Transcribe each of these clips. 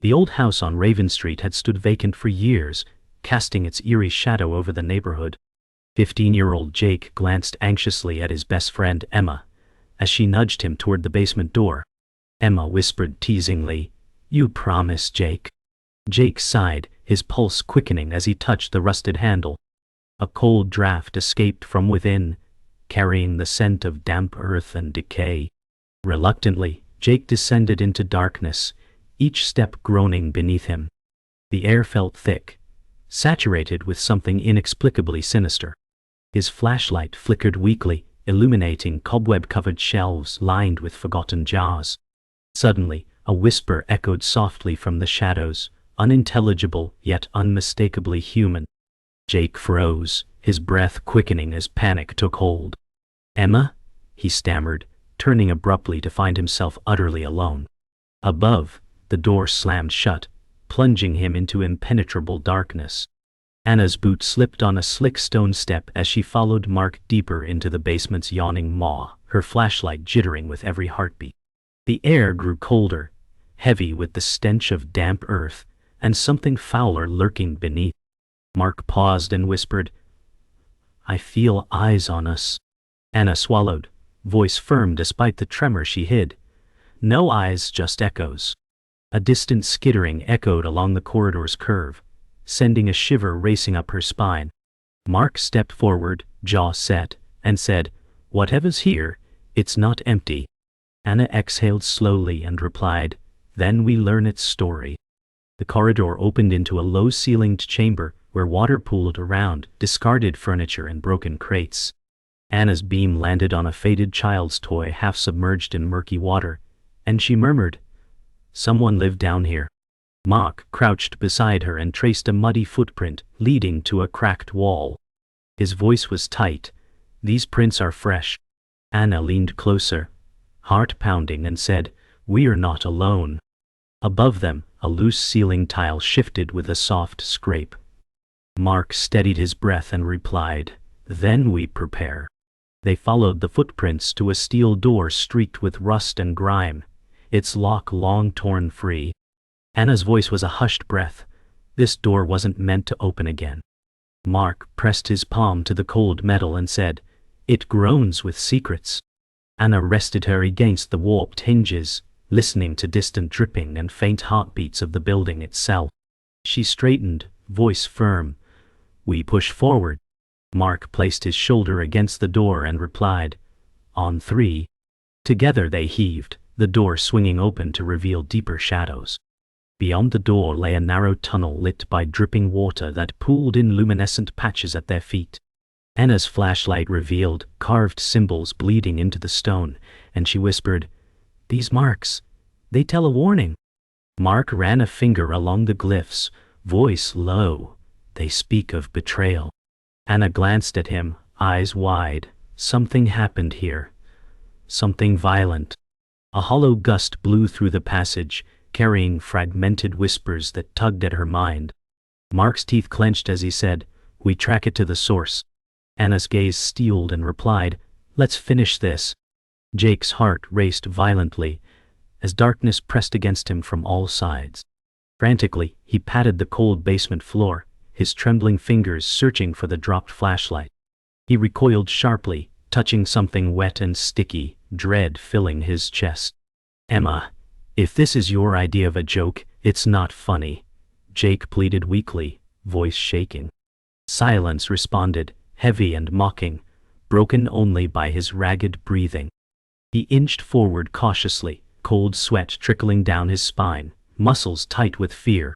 The old house on Raven Street had stood vacant for years, casting its eerie shadow over the neighborhood. 15-year-old Jake glanced anxiously at his best friend Emma, as she nudged him toward the basement door. Emma whispered teasingly, "You promise, Jake." Jake sighed, his pulse quickening as he touched the rusted handle. A cold draft escaped from within, carrying the scent of damp earth and decay. Reluctantly, Jake descended into darkness, each step groaning beneath him. The air felt thick, saturated with something inexplicably sinister. His flashlight flickered weakly, illuminating cobweb-covered shelves lined with forgotten jars. Suddenly, a whisper echoed softly from the shadows, unintelligible yet unmistakably human. Jake froze, his breath quickening as panic took hold. "Emma?" he stammered, turning abruptly to find himself utterly alone. Above, the door slammed shut, plunging him into impenetrable darkness. Anna's boot slipped on a slick stone step as she followed Mark deeper into the basement's yawning maw, her flashlight jittering with every heartbeat. The air grew colder, heavy with the stench of damp earth, and something fouler lurking beneath. Mark paused and whispered, "I feel eyes on us." Anna swallowed, voice firm despite the tremor she hid. "No eyes, just echoes." A distant skittering echoed along the corridor's curve, sending a shiver racing up her spine. Mark stepped forward, jaw set, and said, "Whatever's here, it's not empty." Anna exhaled slowly and replied, "Then we learn its story." The corridor opened into a low-ceilinged chamber where water pooled around, discarded furniture and broken crates. Anna's beam landed on a faded child's toy half submerged in murky water, and she murmured, "Someone lived down here." Mark crouched beside her and traced a muddy footprint leading to a cracked wall. His voice was tight. "These prints are fresh." Anna leaned closer, heart pounding, and said, "We're not alone." Above them, a loose ceiling tile shifted with a soft scrape. Mark steadied his breath and replied, "Then we prepare." They followed the footprints to a steel door streaked with rust and grime, its lock long torn free. Anna's voice was a hushed breath. This door wasn't meant to open again. Mark pressed his palm to the cold metal and said, "It groans with secrets." Anna rested her against the warped hinges, listening to distant dripping and faint heartbeats of the building itself. She straightened, voice firm. "We push forward." Mark placed his shoulder against the door and replied, "On 3. Together they heaved, the door swinging open to reveal deeper shadows. Beyond the door lay a narrow tunnel lit by dripping water that pooled in luminescent patches at their feet. Anna's flashlight revealed carved symbols bleeding into the stone, and she whispered, "These marks, they tell a warning." Mark ran a finger along the glyphs, voice low, "They speak of betrayal." Anna glanced at him, eyes wide. Something happened here. Something violent. A hollow gust blew through the passage, carrying fragmented whispers that tugged at her mind. Mark's teeth clenched as he said, "We track it to the source." Anna's gaze steeled and replied, "Let's finish this." Jake's heart raced violently as darkness pressed against him from all sides. Frantically, he patted the cold basement floor, his trembling fingers searching for the dropped flashlight. He recoiled sharply, touching something wet and sticky, dread filling his chest. "Emma, if this is your idea of a joke, it's not funny," Jake pleaded weakly, voice shaking. Silence responded, heavy and mocking, broken only by his ragged breathing. He inched forward cautiously, cold sweat trickling down his spine, muscles tight with fear.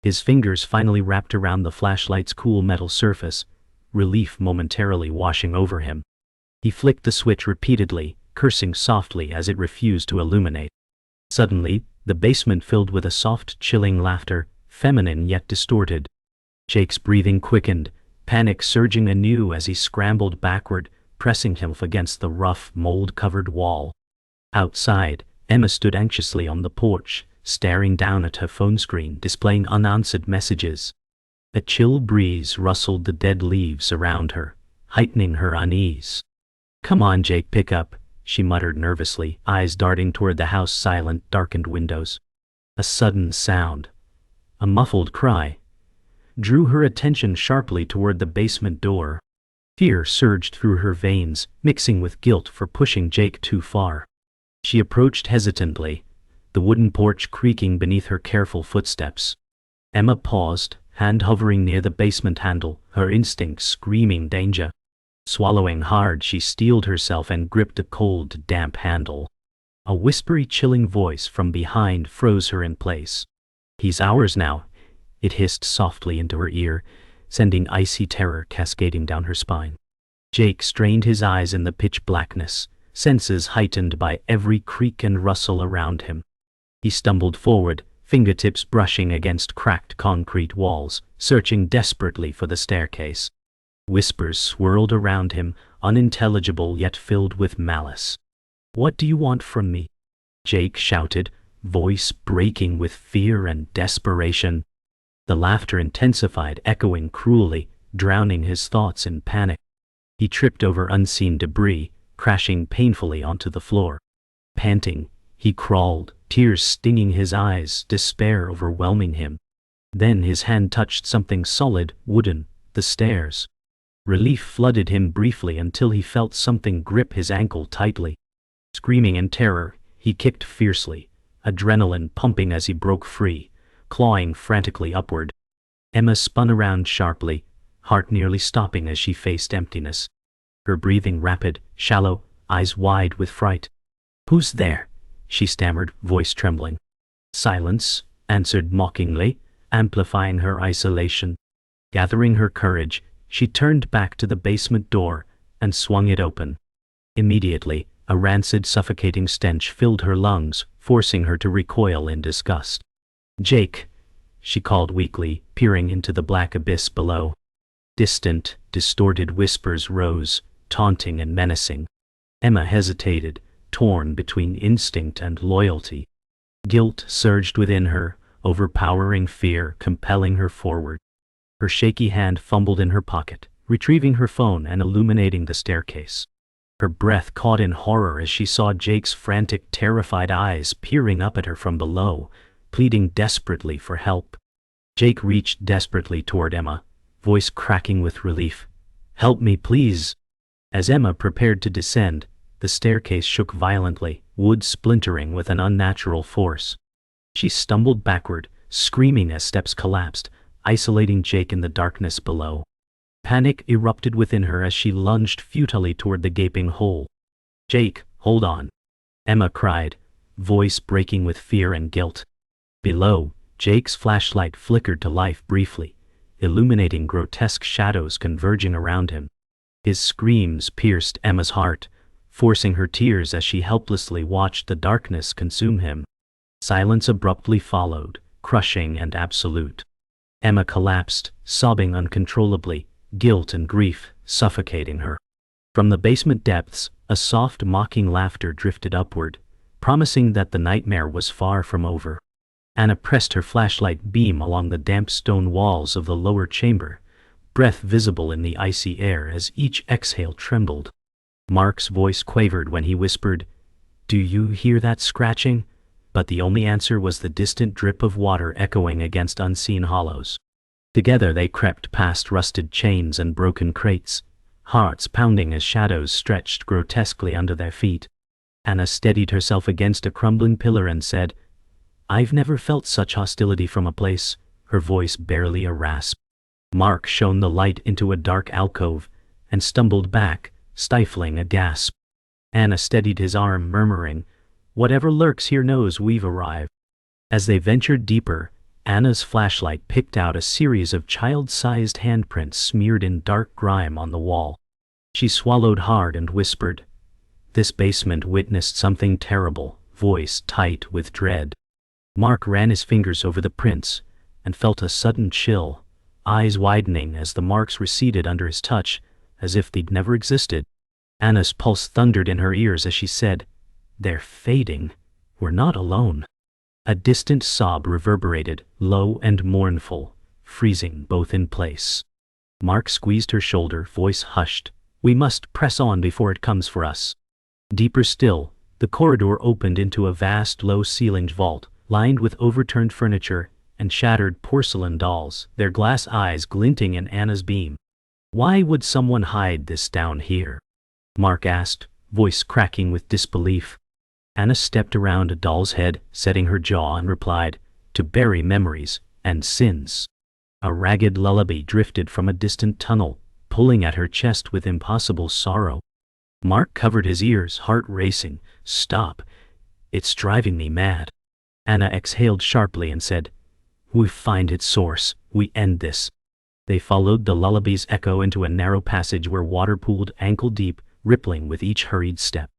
His fingers finally wrapped around the flashlight's cool metal surface, relief momentarily washing over him. He flicked the switch repeatedly, cursing softly as it refused to illuminate. Suddenly, the basement filled with a soft, chilling laughter, feminine yet distorted. Jake's breathing quickened, panic surging anew as he scrambled backward, pressing himself against the rough, mold-covered wall. Outside, Emma stood anxiously on the porch, staring down at her phone screen displaying unanswered messages. A chill breeze rustled the dead leaves around her, heightening her unease. "Come on, Jake, pick up," she muttered nervously, eyes darting toward the house's silent, darkened windows. A sudden sound, a muffled cry, drew her attention sharply toward the basement door. Fear surged through her veins, mixing with guilt for pushing Jake too far. She approached hesitantly, the wooden porch creaking beneath her careful footsteps. Emma paused, hand hovering near the basement handle, her instincts screaming danger. Swallowing hard, she steeled herself and gripped the cold, damp handle. A whispery, chilling voice from behind froze her in place. "He's ours now," it hissed softly into her ear, sending icy terror cascading down her spine. Jake strained his eyes in the pitch blackness, senses heightened by every creak and rustle around him. He stumbled forward, fingertips brushing against cracked concrete walls, searching desperately for the staircase. Whispers swirled around him, unintelligible yet filled with malice. "What do you want from me?" Jake shouted, voice breaking with fear and desperation. The laughter intensified, echoing cruelly, drowning his thoughts in panic. He tripped over unseen debris, crashing painfully onto the floor. Panting, he crawled, tears stinging his eyes, despair overwhelming him. Then his hand touched something solid, wooden, the stairs. Relief flooded him briefly until he felt something grip his ankle tightly. Screaming in terror, he kicked fiercely, adrenaline pumping as he broke free, clawing frantically upward. Emma spun around sharply, heart nearly stopping as she faced emptiness. Her breathing rapid, shallow, eyes wide with fright. "Who's there?" she stammered, voice trembling. "Silence," answered mockingly, amplifying her isolation. Gathering her courage, she turned back to the basement door and swung it open. Immediately, a rancid, suffocating stench filled her lungs, forcing her to recoil in disgust. "Jake," she called weakly, peering into the black abyss below. Distant, distorted whispers rose, taunting and menacing. Emma hesitated, torn between instinct and loyalty. Guilt surged within her, overpowering fear, compelling her forward. Her shaky hand fumbled in her pocket, retrieving her phone and illuminating the staircase. Her breath caught in horror as she saw Jake's frantic, terrified eyes peering up at her from below, pleading desperately for help. Jake reached desperately toward Emma, voice cracking with relief. "Help me, please." As Emma prepared to descend, the staircase shook violently, wood splintering with an unnatural force. She stumbled backward, screaming as steps collapsed, isolating Jake in the darkness below. Panic erupted within her as she lunged futilely toward the gaping hole. "Jake, hold on," Emma cried, voice breaking with fear and guilt. Below, Jake's flashlight flickered to life briefly, illuminating grotesque shadows converging around him. His screams pierced Emma's heart, forcing her tears as she helplessly watched the darkness consume him. Silence abruptly followed, crushing and absolute. Emma collapsed, sobbing uncontrollably, guilt and grief suffocating her. From the basement depths, a soft, mocking laughter drifted upward, promising that the nightmare was far from over. Anna pressed her flashlight beam along the damp stone walls of the lower chamber, breath visible in the icy air as each exhale trembled. Mark's voice quavered when he whispered, "Do you hear that scratching?" But the only answer was the distant drip of water echoing against unseen hollows. Together they crept past rusted chains and broken crates, hearts pounding as shadows stretched grotesquely under their feet. Anna steadied herself against a crumbling pillar and said, "I've never felt such hostility from a place," her voice barely a rasp. Mark shone the light into a dark alcove and stumbled back, stifling a gasp. Anna steadied his arm, murmuring, "Whatever lurks here knows we've arrived." As they ventured deeper, Anna's flashlight picked out a series of child-sized handprints smeared in dark grime on the wall. She swallowed hard and whispered, "This basement witnessed something terrible," voice tight with dread. Mark ran his fingers over the prints and felt a sudden chill, eyes widening as the marks receded under his touch, as if they'd never existed. Anna's pulse thundered in her ears as she said, "They're fading. We're not alone." A distant sob reverberated, low and mournful, freezing both in place. Mark squeezed her shoulder, voice hushed. "We must press on before it comes for us." Deeper still, the corridor opened into a vast, low-ceilinged vault, lined with overturned furniture and shattered porcelain dolls, their glass eyes glinting in Anna's beam. "Why would someone hide this down here?" Mark asked, voice cracking with disbelief. Anna stepped around a doll's head, setting her jaw, and replied, "To bury memories and sins." A ragged lullaby drifted from a distant tunnel, pulling at her chest with impossible sorrow. Mark covered his ears, heart racing. "Stop. It's driving me mad." Anna exhaled sharply and said, "We find its source. We end this." They followed the lullaby's echo into a narrow passage where water pooled ankle-deep, rippling with each hurried step.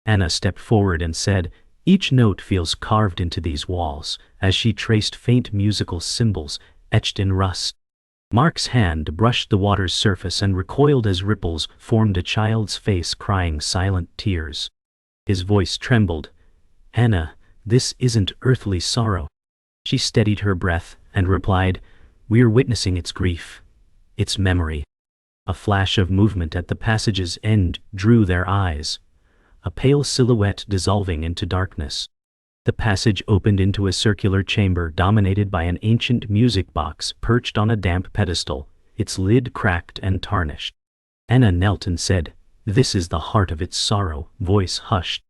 Anna stepped forward and said, "Each note feels carved into these walls," as she traced faint musical symbols etched in rust. Mark's hand brushed the water's surface and recoiled as ripples formed a child's face crying silent tears. His voice trembled. "Anna, this isn't earthly sorrow." She steadied her breath and replied, "We are witnessing its grief, its memory." A flash of movement at the passage's end drew their eyes, a pale silhouette dissolving into darkness. The passage opened into a circular chamber dominated by an ancient music box perched on a damp pedestal, its lid cracked and tarnished. Anna knelt and said, "This is the heart of its sorrow," voice hushed.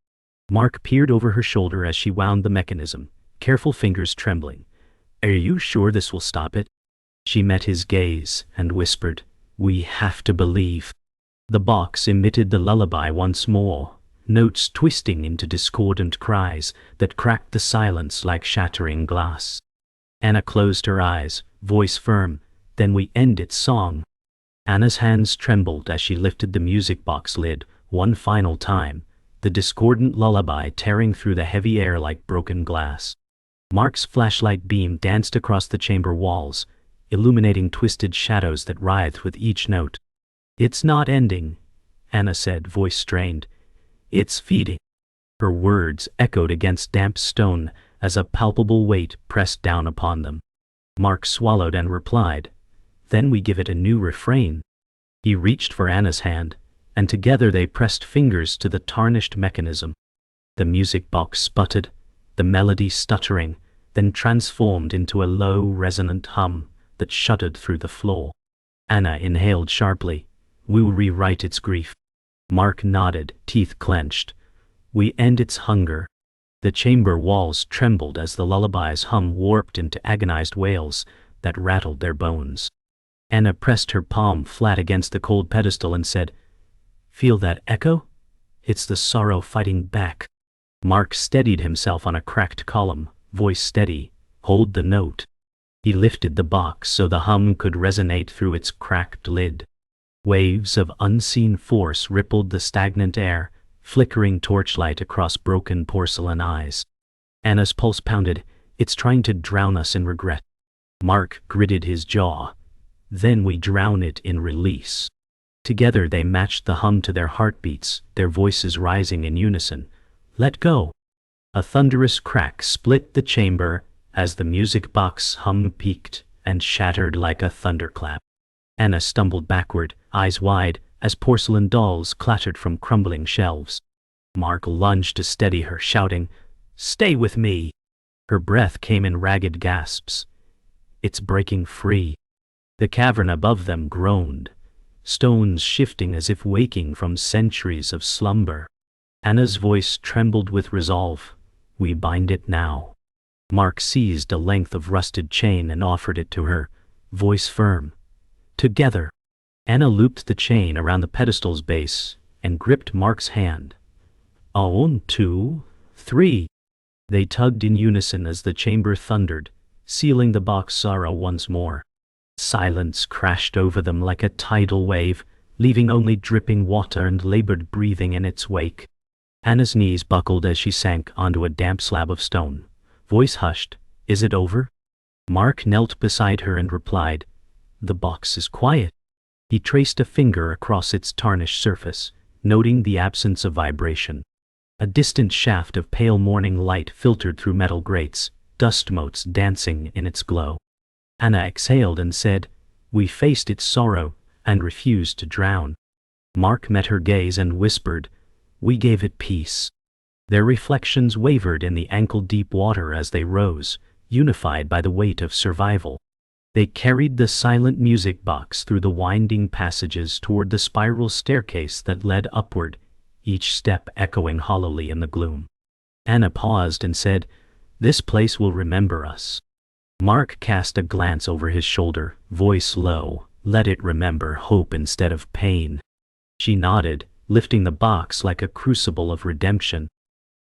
Mark peered over her shoulder as she wound the mechanism, careful fingers trembling. "Are you sure this will stop it?" She met his gaze and whispered, "We have to believe." The box emitted the lullaby once more, notes twisting into discordant cries that cracked the silence like shattering glass. Anna closed her eyes, voice firm, "Then we end its song." Anna's hands trembled as she lifted the music box lid one final time, the discordant lullaby tearing through the heavy air like broken glass. Mark's flashlight beam danced across the chamber walls, illuminating twisted shadows that writhed with each note. "It's not ending," Anna said, voice strained. "It's feeding." Her words echoed against damp stone as a palpable weight pressed down upon them. Mark swallowed and replied, "Then we give it a new refrain." He reached for Anna's hand, and together they pressed fingers to the tarnished mechanism. The music box sputtered, the melody stuttering, then transformed into a low, resonant hum that shuddered through the floor. Anna inhaled sharply. "We'll rewrite its grief." Mark nodded, teeth clenched. "We end its hunger." The chamber walls trembled as the lullaby's hum warped into agonized wails that rattled their bones. Anna pressed her palm flat against the cold pedestal and said, "Feel that echo? It's the sorrow fighting back." Mark steadied himself on a cracked column, voice steady, "Hold the note." He lifted the box so the hum could resonate through its cracked lid. Waves of unseen force rippled the stagnant air, flickering torchlight across broken porcelain eyes. Anna's pulse pounded. "It's trying to drown us in regret." Mark gritted his jaw. "Then we drown it in release." Together they matched the hum to their heartbeats, their voices rising in unison. "Let go." A thunderous crack split the chamber as the music box hum peaked and shattered like a thunderclap. Anna stumbled backward, eyes wide, as porcelain dolls clattered from crumbling shelves. Mark lunged to steady her, shouting, "Stay with me." Her breath came in ragged gasps. "It's breaking free." The cavern above them groaned, stones shifting as if waking from centuries of slumber. Anna's voice trembled with resolve. "We bind it now." Mark seized a length of rusted chain and offered it to her, voice firm. "Together." Anna looped the chain around the pedestal's base and gripped Mark's hand. 1, 2, 3. They tugged in unison as the chamber thundered, sealing the box sorrow once more. Silence crashed over them like a tidal wave, leaving only dripping water and labored breathing in its wake. Anna's knees buckled as she sank onto a damp slab of stone. Voice hushed, "Is it over?" Mark knelt beside her and replied, "The box is quiet." He traced a finger across its tarnished surface, noting the absence of vibration. A distant shaft of pale morning light filtered through metal grates, dust motes dancing in its glow. Anna exhaled and said, "We faced its sorrow and refused to drown." Mark met her gaze and whispered, "We gave it peace." Their reflections wavered in the ankle-deep water as they rose, unified by the weight of survival. They carried the silent music box through the winding passages toward the spiral staircase that led upward, each step echoing hollowly in the gloom. Anna paused and said, "This place will remember us." Mark cast a glance over his shoulder, voice low, "Let it remember hope instead of pain." She nodded, lifting the box like a crucible of redemption.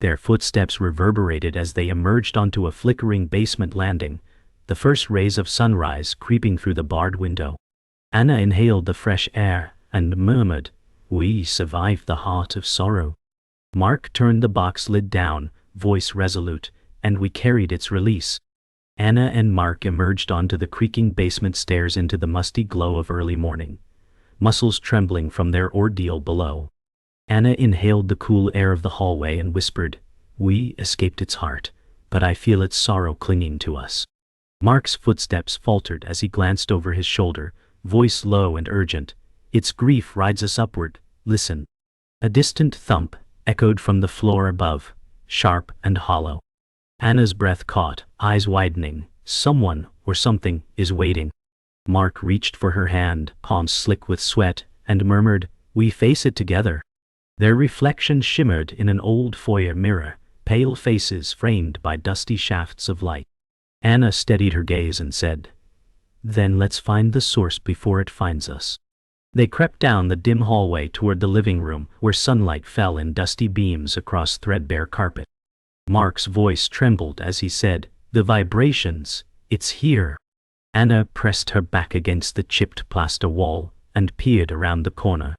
Their footsteps reverberated as they emerged onto a flickering basement landing, the first rays of sunrise creeping through the barred window. Anna inhaled the fresh air and murmured, "We survived the heart of sorrow." Mark turned the box lid down, voice resolute, "And we carried its release." Anna and Mark emerged onto the creaking basement stairs into the musty glow of early morning, muscles trembling from their ordeal below. Anna inhaled the cool air of the hallway and whispered, "We escaped its heart, but I feel its sorrow clinging to us." Mark's footsteps faltered as he glanced over his shoulder, voice low and urgent, "Its grief rides us upward, listen." A distant thump echoed from the floor above, sharp and hollow. Anna's breath caught, eyes widening. Someone, or something, is waiting. Mark reached for her hand, palms slick with sweat, and murmured, "We face it together." Their reflection shimmered in an old foyer mirror, pale faces framed by dusty shafts of light. Anna steadied her gaze and said, "Then let's find the source before it finds us." They crept down the dim hallway toward the living room, where sunlight fell in dusty beams across threadbare carpet. Mark's voice trembled as he said, "The vibrations, it's here." Anna pressed her back against the chipped plaster wall and peered around the corner.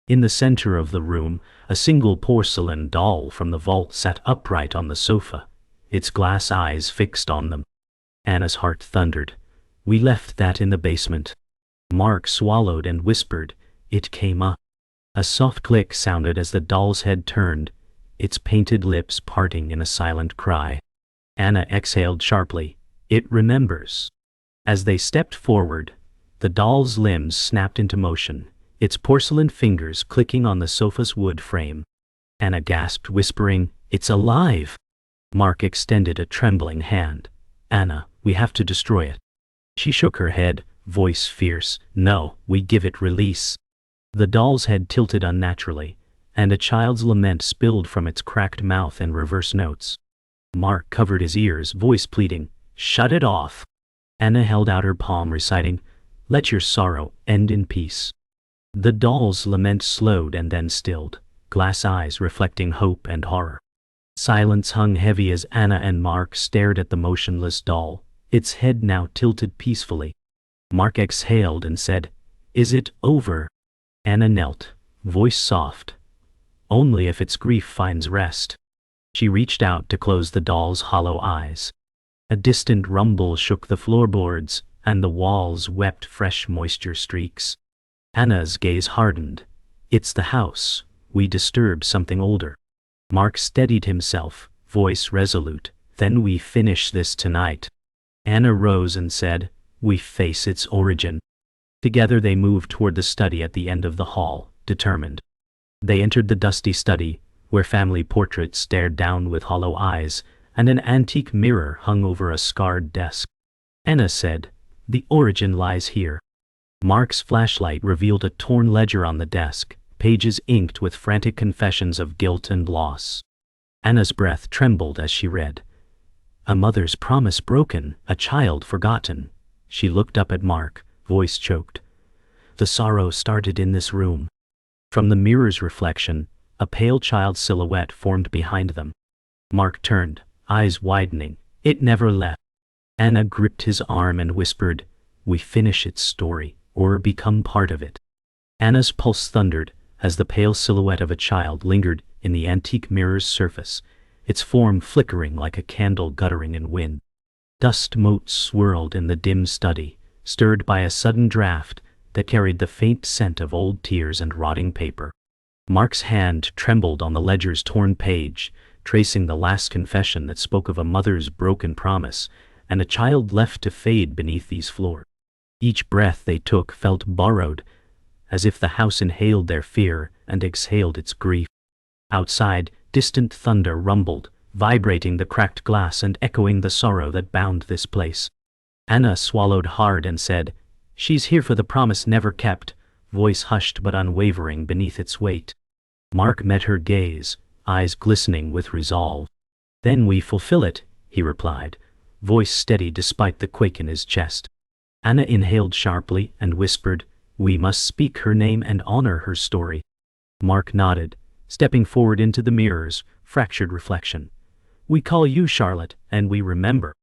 In the center of the room, a single porcelain doll from the vault sat upright on the sofa, its glass eyes fixed on them. Anna's heart thundered. "We left that in the basement." Mark swallowed and whispered, "It came up." A soft click sounded as the doll's head turned, its painted lips parting in a silent cry. Anna exhaled sharply, "It remembers." As they stepped forward, the doll's limbs snapped into motion, its porcelain fingers clicking on the sofa's wood frame. Anna gasped, whispering, "It's alive!" Mark extended a trembling hand. "Anna, we have to destroy it." She shook her head, voice fierce, "No, we give it release." The doll's head tilted unnaturally, and a child's lament spilled from its cracked mouth in reverse notes. Mark covered his ears, voice pleading, "Shut it off." Anna held out her palm, reciting, "Let your sorrow end in peace." The doll's lament slowed and then stilled, glass eyes reflecting hope and horror. Silence hung heavy as Anna and Mark stared at the motionless doll, its head now tilted peacefully. Mark exhaled and said, "Is it over?" Anna knelt, voice soft, "Only if its grief finds rest." She reached out to close the doll's hollow eyes. A distant rumble shook the floorboards, and the walls wept fresh moisture streaks. Anna's gaze hardened. "It's the house. We disturbed something older." Mark steadied himself, voice resolute, "Then we finish this tonight." Anna rose and said, "We face its origin." Together they moved toward the study at the end of the hall, determined. They entered the dusty study, where family portraits stared down with hollow eyes, and an antique mirror hung over a scarred desk. Anna said, "The origin lies here." Mark's flashlight revealed a torn ledger on the desk, pages inked with frantic confessions of guilt and loss. Anna's breath trembled as she read, "A mother's promise broken, a child forgotten." She looked up at Mark, voice choked. "The sorrow started in this room." From the mirror's reflection, a pale child's silhouette formed behind them. Mark turned, eyes widening. "It never left." Anna gripped his arm and whispered, "We finish its story, or become part of it." Anna's pulse thundered as the pale silhouette of a child lingered in the antique mirror's surface, its form flickering like a candle guttering in wind. Dust motes swirled in the dim study, stirred by a sudden draft that carried the faint scent of old tears and rotting paper. Mark's hand trembled on the ledger's torn page, tracing the last confession that spoke of a mother's broken promise and a child left to fade beneath these floors. Each breath they took felt borrowed, as if the house inhaled their fear and exhaled its grief. Outside, Distant thunder rumbled, vibrating the cracked glass and echoing the sorrow that bound this place. Anna swallowed hard and said, "She's here for the promise never kept," voice hushed but unwavering beneath its weight. Mark met her gaze, eyes glistening with resolve. "Then we fulfill it," he replied, voice steady despite the quake in his chest. Anna inhaled sharply and whispered, "We must speak her name and honor her story." Mark nodded, stepping forward into the mirror's fractured reflection. "We call you Charlotte, and we remember."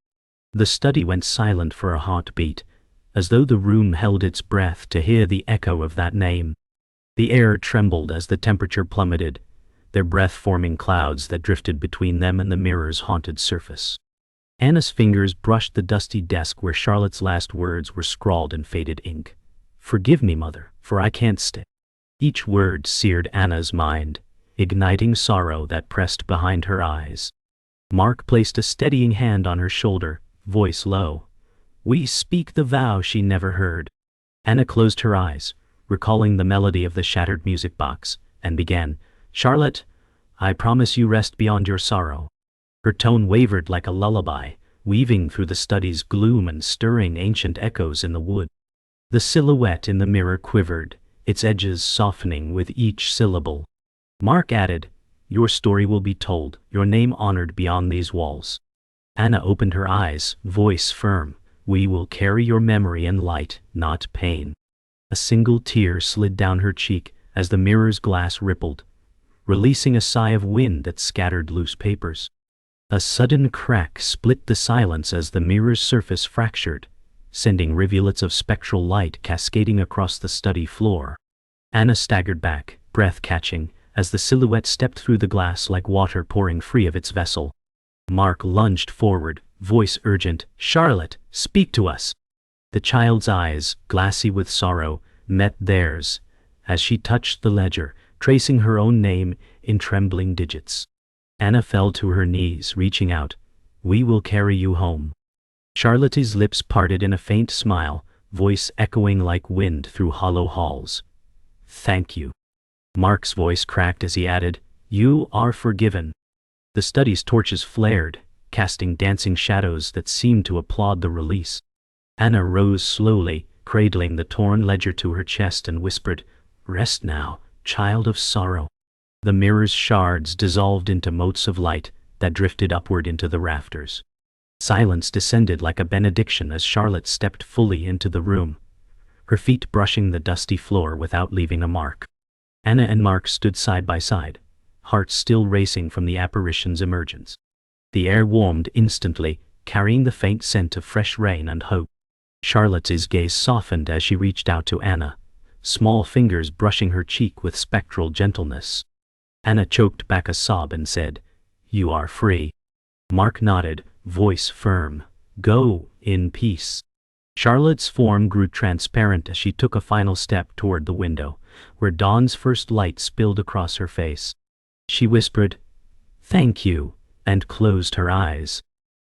The study went silent for a heartbeat, as though the room held its breath to hear the echo of that name. The air trembled as the temperature plummeted, their breath forming clouds that drifted between them and the mirror's haunted surface. Anna's fingers brushed the dusty desk where Charlotte's last words were scrawled in faded ink. "Forgive me, mother, for I can't stay." Each word seared Anna's mind, igniting sorrow that pressed behind her eyes. Mark placed a steadying hand on her shoulder, voice low. "We speak the vow she never heard." Anna closed her eyes, recalling the melody of the shattered music box, and began, "Charlotte, I promise you rest beyond your sorrow." Her tone wavered like a lullaby, weaving through the study's gloom and stirring ancient echoes in the wood. The silhouette in the mirror quivered, its edges softening with each syllable. Mark added, "Your story will be told, your name honored beyond these walls." Anna opened her eyes, voice firm. "We will carry your memory in light, not pain." A single tear slid down her cheek as the mirror's glass rippled, releasing a sigh of wind that scattered loose papers. A sudden crack split the silence as the mirror's surface fractured, sending rivulets of spectral light cascading across the study floor. Anna staggered back, breath catching, as the silhouette stepped through the glass like water pouring free of its vessel. Mark lunged forward, voice urgent, "Charlotte, speak to us." The child's eyes, glassy with sorrow, met theirs as she touched the ledger, tracing her own name in trembling digits. Anna fell to her knees, reaching out. "We will carry you home." Charlotte's lips parted in a faint smile, voice echoing like wind through hollow halls. "Thank you." Mark's voice cracked as he added, "You are forgiven." The study's torches flared, casting dancing shadows that seemed to applaud the release. Anna rose slowly, cradling the torn ledger to her chest and whispered, "Rest now, child of sorrow." The mirror's shards dissolved into motes of light that drifted upward into the rafters. Silence descended like a benediction as Charlotte stepped fully into the room, her feet brushing the dusty floor without leaving a mark. Anna and Mark stood side by side, hearts still racing from the apparition's emergence. The air warmed instantly, carrying the faint scent of fresh rain and hope. Charlotte's gaze softened as she reached out to Anna, small fingers brushing her cheek with spectral gentleness. Anna choked back a sob and said, "You are free." Mark nodded, voice firm, "Go in peace." Charlotte's form grew transparent as she took a final step toward the window, where dawn's first light spilled across her face. She whispered, "Thank you," and closed her eyes.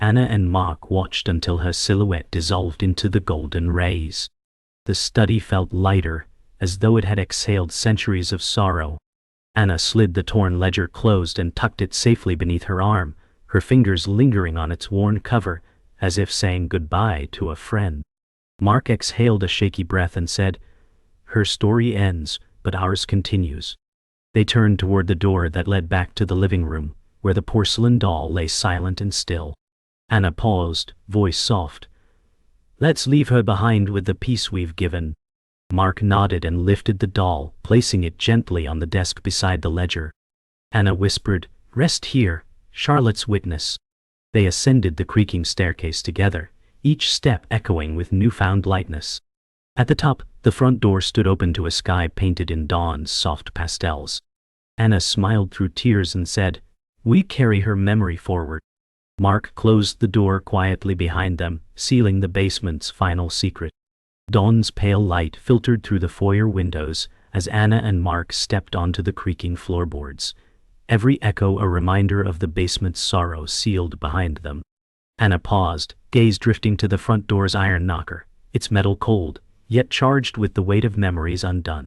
Anna and Mark watched until her silhouette dissolved into the golden rays. The study felt lighter, as though it had exhaled centuries of sorrow. Anna slid the torn ledger closed and tucked it safely beneath her arm, her fingers lingering on its worn cover, as if saying goodbye to a friend. Mark exhaled a shaky breath and said, "Her story ends, but ours continues." They turned toward the door that led back to the living room, where the porcelain doll lay silent and still. Anna paused, voice soft. "Let's leave her behind with the peace we've given." Mark nodded and lifted the doll, placing it gently on the desk beside the ledger. Anna whispered, "Rest here, Charlotte's witness." They ascended the creaking staircase together, each step echoing with newfound lightness. At the top, the front door stood open to a sky painted in dawn's soft pastels. Anna smiled through tears and said, "We carry her memory forward." Mark closed the door quietly behind them, sealing the basement's final secret. Dawn's pale light filtered through the foyer windows as Anna and Mark stepped onto the creaking floorboards, every echo a reminder of the basement's sorrow sealed behind them. Anna paused, gaze drifting to the front door's iron knocker, its metal cold, yet charged with the weight of memories undone.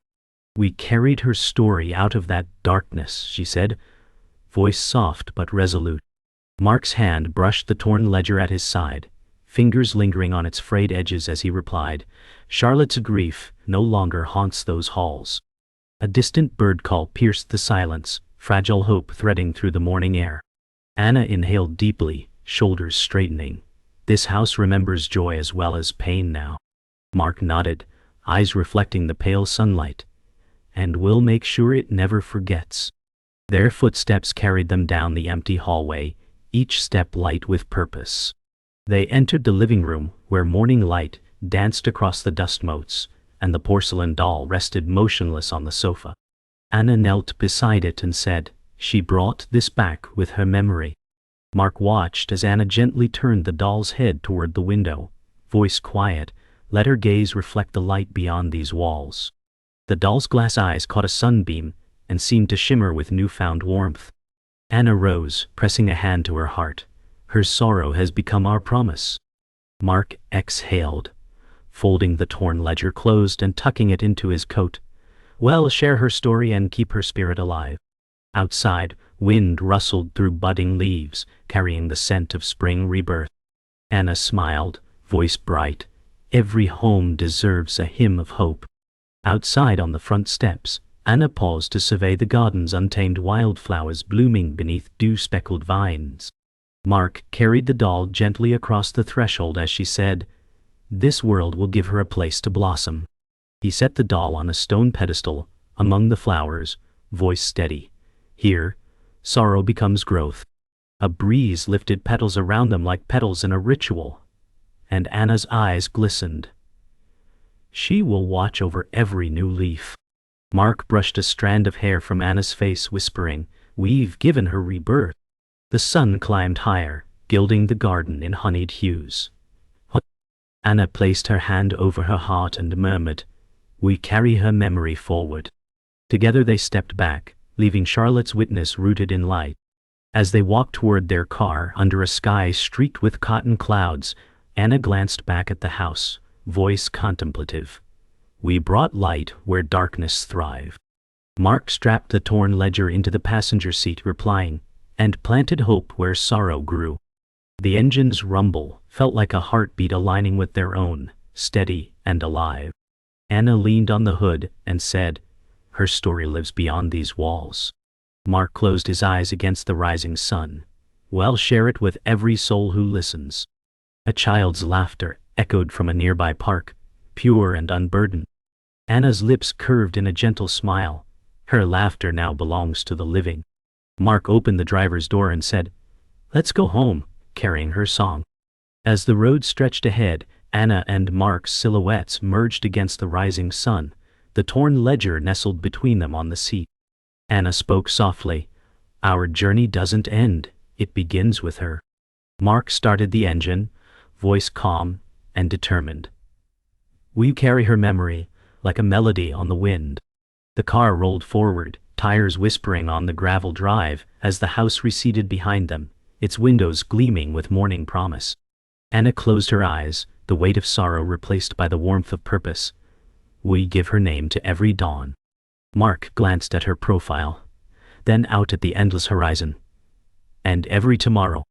"We carried her story out of that darkness," she said, voice soft but resolute. Mark's hand brushed the torn ledger at his side, fingers lingering on its frayed edges as he replied, "Charlotte's grief no longer haunts those halls." A distant bird call pierced the silence, fragile hope threading through the morning air. Anna inhaled deeply, shoulders straightening. This house remembers joy as well as pain now. Mark nodded, eyes reflecting the pale sunlight. "And we'll make sure it never forgets." Their footsteps carried them down the empty hallway, each step light with purpose. They entered the living room, where morning light danced across the dust motes, and the porcelain doll rested motionless on the sofa. Anna knelt beside it and said, "She brought this back with her memory." Mark watched as Anna gently turned the doll's head toward the window, voice quiet, let her gaze reflect the light beyond these walls. The doll's glass eyes caught a sunbeam and seemed to shimmer with newfound warmth. Anna rose, pressing a hand to her heart. "Her sorrow has become our promise." Mark exhaled, folding the torn ledger closed and tucking it into his coat. "Well, share her story and keep her spirit alive." Outside, wind rustled through budding leaves, carrying the scent of spring rebirth. Anna smiled, voice bright. "Every home deserves a hymn of hope." Outside on the front steps, Anna paused to survey the garden's untamed wildflowers blooming beneath dew-speckled vines. Mark carried the doll gently across the threshold as she said, "This world will give her a place to blossom." He set the doll on a stone pedestal, among the flowers, voice steady. "Here, sorrow becomes growth." A breeze lifted petals around them like petals in a ritual, and Anna's eyes glistened. "She will watch over every new leaf." Mark brushed a strand of hair from Anna's face, whispering, "We've given her rebirth." The sun climbed higher, gilding the garden in honeyed hues. Anna placed her hand over her heart and murmured, "We carry her memory forward." Together they stepped back, leaving Charlotte's witness rooted in light. As they walked toward their car under a sky streaked with cotton clouds, Anna glanced back at the house, voice contemplative. "We brought light where darkness thrived." Mark strapped the torn ledger into the passenger seat, replying, "And planted hope where sorrow grew." The engine's rumble felt like a heartbeat aligning with their own, steady and alive. Anna leaned on the hood and said, "Her story lives beyond these walls." Mark closed his eyes against the rising sun. "Well, share it with every soul who listens." A child's laughter echoed from a nearby park, pure and unburdened. Anna's lips curved in a gentle smile. Her laughter now belongs to the living. Mark opened the driver's door and said, "Let's go home," carrying her song. As the road stretched ahead, Anna and Mark's silhouettes merged against the rising sun, the torn ledger nestled between them on the seat. Anna spoke softly, "Our journey doesn't end, it begins with her." Mark started the engine, voice calm and determined. "We carry her memory, like a melody on the wind." The car rolled forward, tires whispering on the gravel drive as the house receded behind them, its windows gleaming with morning promise. Anna closed her eyes, the weight of sorrow replaced by the warmth of purpose. "We give her name to every dawn." Mark glanced at her profile, then out at the endless horizon. "And every tomorrow."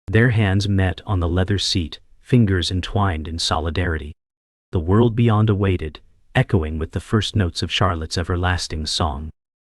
Their hands met on the leather seat, fingers entwined in solidarity. The world beyond awaited, echoing with the first notes of Charlotte's everlasting song.